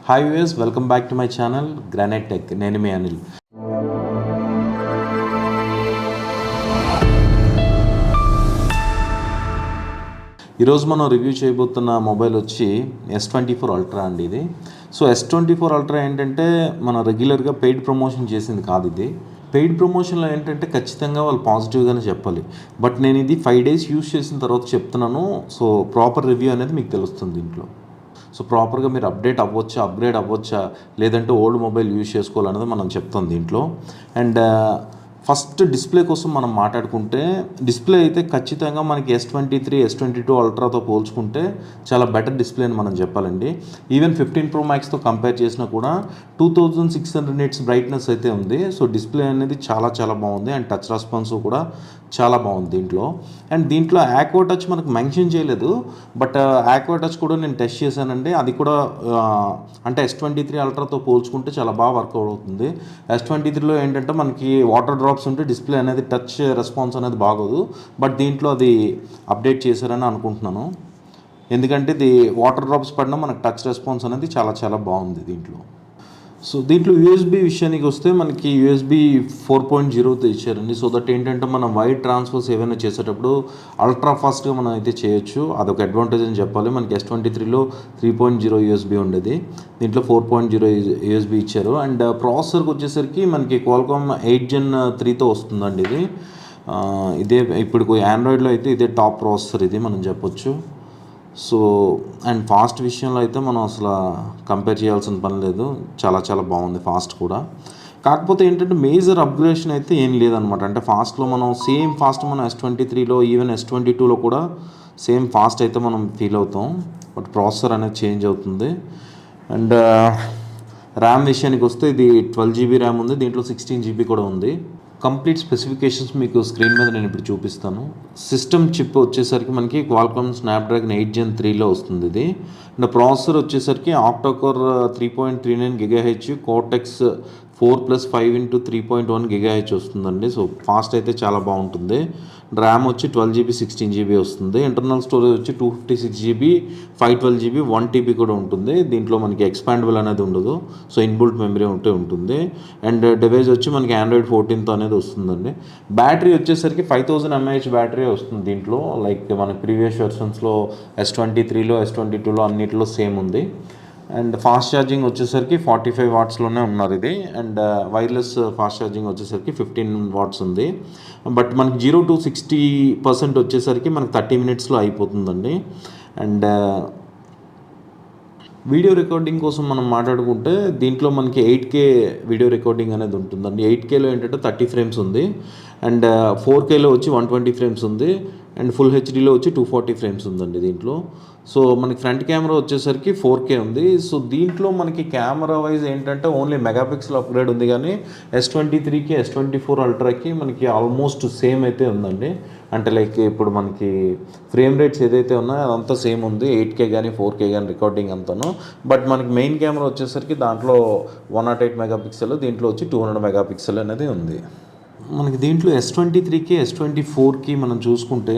Hi viewers, welcome back to my channel granite tech. నేను మీ అనిల్. ఈరోజు మనం రివ్యూ చేయబోతున్న మొబైల్ వచ్చి S24 అల్ట్రా అండి. ఇది S24 అల్ట్రా ఏంటంటే మనం రెగ్యులర్గా పెయిడ్ ప్రమోషన్ చేసింది కాదు. ఇది పెయిడ్ ప్రమోషన్లో ఏంటంటే ఖచ్చితంగా వాళ్ళు పాజిటివ్గానే చెప్పాలి. బట్ నేను ఇది 5 days యూస్ చేసిన తర్వాత చెప్తున్నాను. సో ప్రాపర్ రివ్యూ అనేది మీకు తెలుస్తుంది దీంట్లో. సో ప్రాపర్గా మీరు అప్గ్రేడ్ అవ్వచ్చా, లేదంటే ఓల్డ్ మొబైల్ యూజ్ చేసుకోవాలనేది మనం చెప్తాం దీంట్లో. అండ్ ఫస్ట్ డిస్ప్లే కోసం మనం మాట్లాడుకుంటే, డిస్ప్లే అయితే ఖచ్చితంగా మనకి S23, S22 అల్ట్రాతో పోల్చుకుంటే చాలా బెటర్ డిస్ప్లే అని మనం చెప్పాలండి. ఈవెన్ 15 Pro Maxతో కంపేర్ చేసినా కూడా 2600 nits బ్రైట్నెస్ అయితే ఉంది. సో డిస్ప్లే అనేది చాలా చాలా బాగుంది. అండ్ టచ్ రెస్పాన్స్ కూడా చాలా బాగుంది దీంట్లో. అండ్ దీంట్లో ఆక్వా టచ్ మనకు మెన్షన్ చేయలేదు, బట్ ఆక్వా టచ్ కూడా నేను టెస్ట్ చేశానండి. అది కూడా అంటే S23 అల్ట్రాతో పోల్చుకుంటే చాలా బాగా వర్కౌట్ అవుతుంది. S23లో ఏంటంటే మనకి వాటర్ డ్రాప్స్ ఉంటే డిస్ప్లే అనేది టచ్ రెస్పాన్స్ అనేది బాగోదు. బట్ దీంట్లో అది అప్డేట్ చేశారని అనుకుంటున్నాను. ఎందుకంటే ఇది వాటర్ డ్రాప్స్ పడినా మనకు టచ్ రెస్పాన్స్ అనేది చాలా చాలా బాగుంది దీంట్లో. సో దీంట్లో USB విషయానికి వస్తే మనకి USB 4.0తో ఇచ్చారండి. సో దట్ ఏంటంటే మనం వైర్ ట్రాన్స్ఫర్స్ ఏవైనా చేసేటప్పుడు అల్ట్రా ఫాస్ట్గా మనం అయితే చేయొచ్చు. అదొక అడ్వాంటేజ్ అని చెప్పాలి. మనకి S23లో 3.0 USB ఉండేది, దీంట్లో 4.0 USB ఇచ్చారు. అండ్ ప్రాసెసర్కి వచ్చేసరికి మనకి Qualcomm 8 Gen 3తో వస్తుందండి. ఇది ఇదే ఇప్పుడు ఆండ్రాయిడ్లో అయితే ఇదే టాప్ ప్రాసెసర్ ఇది మనం చెప్పొచ్చు. సో అండ్ ఫాస్ట్ విషయంలో అయితే మనం అసలు కంపేర్ చేయాల్సిన పని లేదు. చాలా చాలా బాగుంది ఫాస్ట్ కూడా. కాకపోతే ఏంటంటే మేజర్ అప్గ్రేడేషన్ అయితే ఏం లేదనమాట. అంటే ఫాస్ట్లో మనం సేమ్ ఫాస్ట్ మనం S23లో ఈవెన్ S22లో కూడా సేమ్ ఫాస్ట్ అయితే మనం ఫీల్ అవుతాం. బట్ ప్రాసెసర్ అనేది చేంజ్ అవుతుంది. అండ్ ర్యామ్ విషయానికి వస్తే ఇది 12 GB ర్యామ్ ఉంది, దీంట్లో 16 GB కూడా ఉంది. కంప్లీట్ స్పెసిఫికేషన్స్ మీకు స్క్రీన్ మీద నేను ఇప్పుడు చూపిస్తాను. సిస్టమ్ చిప్ వచ్చేసరికి మనకి Qualcomm Snapdragon 8 Gen 3లో వస్తుంది ఇది. అండ్ ప్రాసెసర్ వచ్చేసరికి ఆక్టాకోర్ 3.39 GHz Cortex 4+5 × 3.1 GHz వస్తుందండి. సో ఫాస్ట్ అయితే చాలా బాగుంటుంది. ర్యామ్ వచ్చి 12 GB 16 GB వస్తుంది. ఇంటర్నల్ స్టోరేజ్ వచ్చి 256 GB 512 GB 1 TB కూడా ఉంటుంది. దీంట్లో మనకి ఎక్స్పాండబుల్ అనేది ఉండదు. సో ఇన్బుల్ట్ మెమరీ ఉంటే ఉంటుంది. అండ్ డివైస్ వచ్చి మనకి Android 14తో అనేది వస్తుందండి. బ్యాటరీ వచ్చేసరికి 5000 mAh బ్యాటరీ వస్తుంది దీంట్లో. లైక్ మన ప్రీవియస్ వెర్షన్స్లో S23లో S22లో అన్నిటిలో సేమ్ ఉంది. అండ్ ఫాస్ట్ ఛార్జింగ్ వచ్చేసరికి 45 wattsలోనే ఉన్నారు ఇది. అండ్ వైర్లెస్ ఫాస్ట్ ఛార్జింగ్ వచ్చేసరికి 15 watts ఉంది. బట్ మనకి 0 to 60% వచ్చేసరికి మనకి 30 minutesలో అయిపోతుందండి. అండ్ వీడియో రికార్డింగ్ కోసం మనం మాట్లాడుకుంటే దీంట్లో మనకి 8K వీడియో రికార్డింగ్ అనేది ఉంటుందండి. 8Kలో ఏంటంటే 30 frames ఉంది. అండ్ 4Kలో వచ్చి 120 frames ఉంది. అండ్ ఫుల్ హెచ్డీలో వచ్చి 240 frames ఉందండి దీంట్లో. సో మనకి ఫ్రంట్ కెమెరా వచ్చేసరికి 4K ఉంది. సో దీంట్లో మనకి కెమెరా వైజ్ ఏంటంటే ఓన్లీ మెగాపిక్సెల్ అప్గ్రేడ్ ఉంది, కానీ S23కి S24 అల్ట్రాకి మనకి ఆల్మోస్ట్ సేమ్ అయితే ఉందండి. అంటే లైక్ ఇప్పుడు మనకి ఫ్రేమ్ రేట్స్ ఏదైతే ఉన్నాయో అదంతా సేమ్ ఉంది, 8K కానీ 4K కానీ రికార్డింగ్ అంతాను. బట్ మనకి మెయిన్ కెమెరా వచ్చేసరికి దాంట్లో 108 మెగాపిక్సెల్, దీంట్లో వచ్చి 200 మెగాపిక్సెల్ అనేది ఉంది. మనకి దీంట్లో S23కి S24కి మనం చూసుకుంటే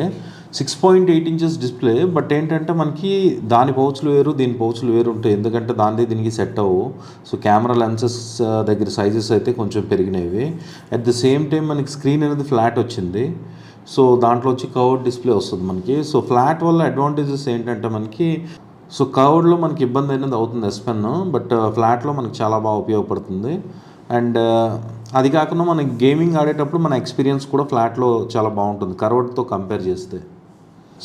6.8 inches డిస్ప్లే. బట్ ఏంటంటే మనకి దాని పౌచ్లు వేరు, దీని పౌచ్లు వేరు ఉంటాయి. ఎందుకంటే దాని దీనికి సెట్ అవ్వవు. సో కెమెరా లెన్సెస్ దగ్గర సైజెస్ అయితే కొంచెం పెరిగినవి. అట్ ద సేమ్ టైం మనకి స్క్రీన్ అనేది ఫ్లాట్ వచ్చింది. సో దాంట్లో వచ్చి కర్వ్డ్ డిస్ప్లే వస్తుంది మనకి. సో ఫ్లాట్ వల్ల అడ్వాంటేజెస్ ఏంటంటే మనకి కర్వ్డ్లో మనకి ఇబ్బంది అనేది అవుతుంది S Pen, బట్ ఫ్లాట్లో మనకి చాలా బాగా ఉపయోగపడుతుంది. అండ్ అది కాకుండా మనకి గేమింగ్ ఆడేటప్పుడు మన ఎక్స్పీరియన్స్ కూడా ఫ్లాట్లో చాలా బాగుంటుంది కర్వ్డ్తో కంపేర్ చేస్తే.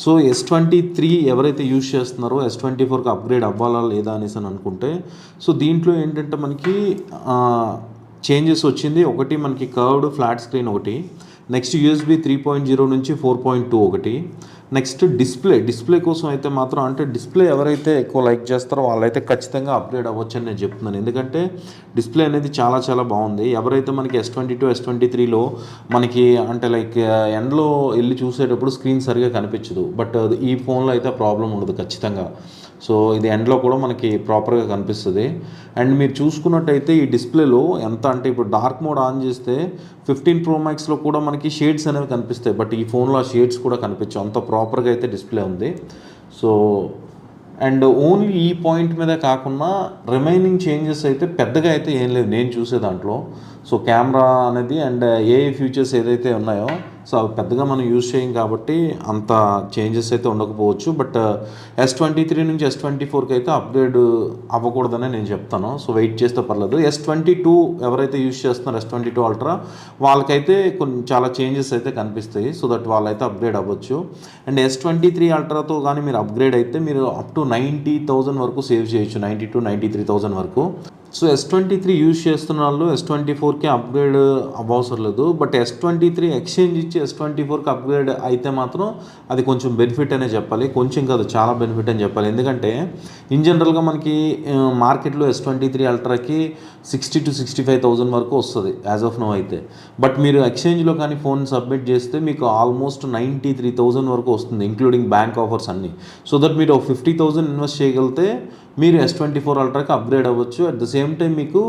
సో S23 ఎవరైతే యూజ్ చేస్తున్నారో S24కి అప్గ్రేడ్ అవ్వాలా లేదా అనేసి అని అనుకుంటే, సో దీంట్లో ఏంటంటే మనకి చేంజెస్ వచ్చింది. ఒకటి మనకి కర్వ్డ్ ఫ్లాట్ స్క్రీన్ ఒకటి, నెక్స్ట్ USB 3.0 నుంచి 4.2 ఒకటి, నెక్స్ట్ డిస్ప్లే కోసం అయితే మాత్రం అంటే డిస్ప్లే ఎవరైతే ఎక్కువ లైక్ చేస్తారో వాళ్ళైతే ఖచ్చితంగా అప్గ్రేడ్ అవ్వచ్చు అని నేను చెప్తున్నాను. ఎందుకంటే డిస్ప్లే అనేది చాలా చాలా బాగుంది. ఎవరైతే మనకి S22 S23లో మనకి అంటే లైక్ ఎండ్లో వెళ్ళి చూసేటప్పుడు స్క్రీన్ సరిగా కనిపించదు, బట్ ఈ ఫోన్లో అయితే ప్రాబ్లం ఉండదు ఖచ్చితంగా. సో ఇది ఎండ్లో కూడా మనకి ప్రాపర్గా కనిపిస్తుంది. అండ్ మీరు చూసుకున్నట్టయితే ఈ డిస్ప్లేలో ఎంత అంటే ఇప్పుడు డార్క్ మోడ్ ఆన్ చేస్తే 15 Pro Maxలో కూడా మనకి షేడ్స్ అనేవి కనిపిస్తాయి, బట్ ఈ ఫోన్లో ఆ షేడ్స్ కూడా కనిపించవు, అంత ప్రాపర్గా అయితే డిస్ప్లే ఉంది. సో అండ్ ఓన్లీ ఈ పాయింట్ మీద కాకుండా రిమైనింగ్ చేంజెస్ అయితే పెద్దగా అయితే ఏం లేదు నేను చూసే దాంట్లో. సో కెమెరా అనేది అండ్ ఏఐ ఫీచర్స్ ఏదైతే ఉన్నాయో సో అవి పెద్దగా మనం యూజ్ చేయం కాబట్టి అంత చేంజెస్ అయితే ఉండకపోవచ్చు. బట్ S23 నుంచి S24కి అయితే అప్గ్రేడ్ అవ్వకూడదని నేను చెప్తాను. సో వెయిట్ చేస్తే పర్లేదు. S22 ఎవరైతే యూజ్ చేస్తున్నారో S22 అల్ట్రా వాళ్ళకైతే కొన్ని చాలా చేంజెస్ అయితే కనిపిస్తాయి. సో దట్ వాళ్ళైతే అప్గ్రేడ్ అవ్వచ్చు. అండ్ S23 అల్ట్రాతో కానీ మీరు అప్గ్రేడ్ అయితే మీరు అప్ టు 90,000 వరకు సేవ్ చేయొచ్చు, 90,000-93,000 వరకు. సో S23 యూజ్ చేస్తున్న వాళ్ళు S24కి అప్గ్రేడ్ అవ్వవసరం లేదు. బట్ S23 ఎక్స్చేంజ్ ఇచ్చి S24కి అప్గ్రేడ్ అయితే మాత్రం అది కొంచెం బెనిఫిట్ అనే చెప్పాలి. కొంచెం కాదు, చాలా బెనిఫిట్ అని చెప్పాలి. ఎందుకంటే ఇన్ జనరల్గా మనకి మార్కెట్లో S23 అల్ట్రాకి 60,000-65,000 వరకు వస్తుంది యాజ్ ఆఫ్ నో అయితే. బట్ మీరు ఎక్స్చేంజ్లో కానీ ఫోన్ సబ్మిట్ చేస్తే మీకు ఆల్మోస్ట్ 93,000 వరకు వస్తుంది, ఇంక్లూడింగ్ బ్యాంక్ ఆఫర్స్ అన్నీ. సో దట్ మీరు 50,000 ఇన్వెస్ట్ చేయగలిగితే మీరు S24 అల్ట్రాకి అప్గ్రేడ్ అవ్వచ్చు. అట్ ద సేమ్ టైం మీకు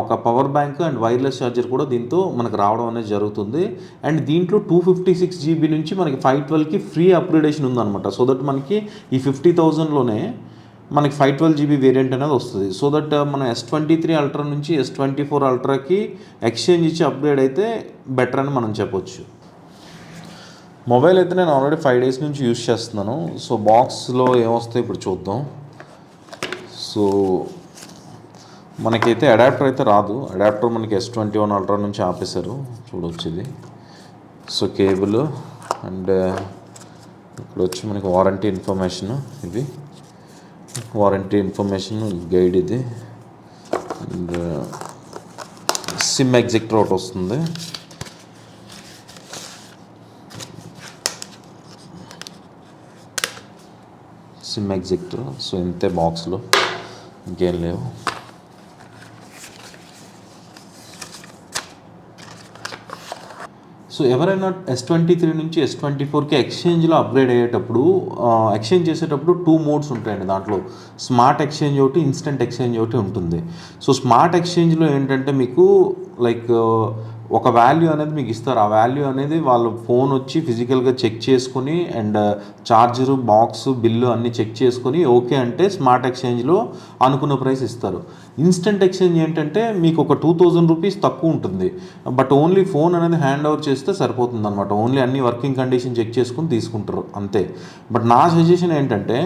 ఒక power bank and wireless charger కూడా దీంతో మనకు రావడం అనేది జరుగుతుంది. అండ్ దీంట్లో 256 GB నుంచి మనకి 512కి ఫ్రీ అప్గ్రేడేషన్ ఉందన్నమాట. సో దట్ మనకి ఈ 50,000లోనే మనకి 512 GB వేరియంట్ అనేది వస్తుంది. సో దట్ మనం S23 అల్ట్రా నుంచి S24 అల్ట్రాకి ఎక్స్చేంజ్ ఇచ్చి అప్గ్రేడ్ అయితే బెటర్ అని మనం చెప్పొచ్చు. మొబైల్ అయితే నేను ఆల్రెడీ 5 days నుంచి యూజ్ చేస్తున్నాను. సో బాక్స్లో ఏమొస్తాయి ఇప్పుడు చూద్దాం. సో మనకైతే అడాప్టర్ అయితే రాదు. అడాప్టర్ మనకి S21 అల్ట్రా నుంచి ఆపేశారు, చూడవచ్చు ఇది. సో కేబుల్ అండ్ ఇక్కడ వచ్చి మనకి వారంటీ ఇన్ఫర్మేషన్, ఇది వారంటీ ఇన్ఫర్మేషన్ గైడ్, ఇది అండ్ సిమ్ ఎగ్జిక్టర్ ఒకటి వస్తుంది. సిమ్ ఎగ్జిక్టర్. సో ఇంతే బాక్స్లో, ఇంకేం లేవు. సో ఎవరైనా S23 నుంచి S24కి ఎక్స్చేంజ్లో అప్గ్రేడ్ అయ్యేటప్పుడు ఎక్స్చేంజ్ చేసేటప్పుడు 2 మోడ్స్ ఉంటాయండి. దాంట్లో స్మార్ట్ ఎక్స్చేంజ్ ఒకటి, ఇన్స్టెంట్ ఎక్స్చేంజ్ ఒకటి ఉంటుంది. సో స్మార్ట్ ఎక్స్చేంజ్లో ఏంటంటే మీకు లైక్ ఒక వాల్యూ అనేది మీకు ఇస్తారు. ఆ వాల్యూ అనేది వాళ్ళు ఫోన్ వచ్చి ఫిజికల్గా చెక్ చేసుకుని అండ్ ఛార్జరు, బాక్స్, బిల్లు అన్నీ చెక్ చేసుకొని ఓకే అంటే స్మార్ట్ ఎక్స్చేంజ్లో అనుకున్న ప్రైస్ ఇస్తారు. ఇన్స్టెంట్ ఎక్స్చేంజ్ ఏంటంటే మీకు ఒక 2,000 రూపీస్ తక్కువ ఉంటుంది. బట్ ఓన్లీ ఫోన్ అనేది హ్యాండ్ ఓవర్ చేస్తే సరిపోతుంది అనమాట. ఓన్లీ అన్ని వర్కింగ్ కండిషన్ చెక్ చేసుకుని తీసుకుంటారు అంతే. బట్ నా సజెషన్ ఏంటంటే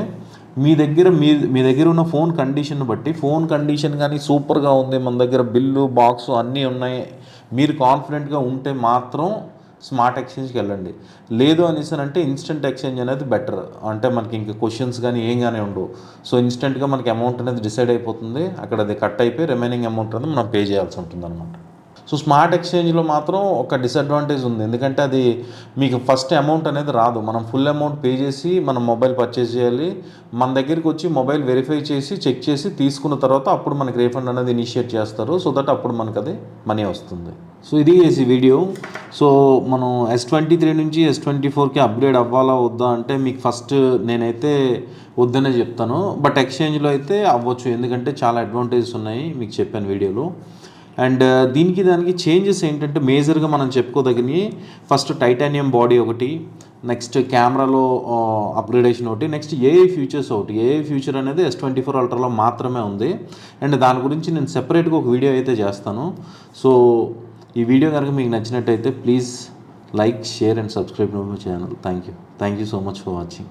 మీ దగ్గర ఉన్న ఫోన్ కండిషన్ బట్టి, ఫోన్ కండిషన్ కానీ సూపర్గా ఉంది, మన దగ్గర బిల్లు, బాక్స్ అన్నీ ఉన్నాయి, మీరు కాన్ఫిడెంట్గా ఉంటే మాత్రం స్మార్ట్ ఎక్స్చేంజ్కి వెళ్ళండి. లేదు అనేసానంటే ఇన్స్టెంట్ ఎక్స్చేంజ్ అనేది బెటర్. అంటే మనకి ఇంకా క్వశ్చన్స్ కానీ ఏం కానీ ఉండవు. సో ఇన్స్టెంట్గా మనకి అమౌంట్ అనేది డిసైడ్ అయిపోతుంది, అక్కడ అది కట్ అయిపోయి రిమైనింగ్ అమౌంట్ అనేది మనం పే చేయాల్సి ఉంటుంది అనమాట. సో స్మార్ట్ ఎక్స్చేంజ్లో మాత్రం ఒక డిసడ్వాంటేజ్ ఉంది. ఎందుకంటే అది మీకు ఫస్ట్ అమౌంట్ అనేది రాదు. మనం ఫుల్ అమౌంట్ పే చేసి మనం మొబైల్ పర్చేస్ చేయాలి. మన దగ్గరికి వచ్చి మొబైల్ వెరిఫై చేసి చెక్ చేసి తీసుకున్న తర్వాత అప్పుడు మనకి రీఫండ్ అనేది ఇనిషియేట్ చేస్తారు. సో దట్ అప్పుడు మనకు అది మనీ వస్తుంది. సో ఇది ఈ వీడియో. సో మనం S23 నుంచి S24కి అప్గ్రేడ్ అవ్వాలా వద్దా అంటే మీకు ఫస్ట్ నేనైతే వద్దనే చెప్తాను. బట్ ఎక్స్చేంజ్లో అయితే అవ్వచ్చు, ఎందుకంటే చాలా అడ్వాంటేజెస్ ఉన్నాయి మీకు చెప్పాను వీడియోలో. అండ్ దానికి చేంజెస్ ఏంటంటే మేజర్గా మనం చెప్పుకోదగినవి, ఫస్ట్ టైటానియం బాడీ ఒకటి, నెక్స్ట్ కెమెరాలో అప్గ్రేడేషన్ ఒకటి, నెక్స్ట్ ఏఐ ఫీచర్స్ ఒకటి. ఏఐ ఫీచర్ అనేది S24 అల్ట్రాలో మాత్రమే ఉంది. అండ్ దాని గురించి నేను సెపరేట్గా ఒక వీడియో అయితే చేస్తాను. సో ఈ వీడియో కనుక మీకు నచ్చినట్టయితే please like, share and subscribe to my channel. Thank you so much for watching.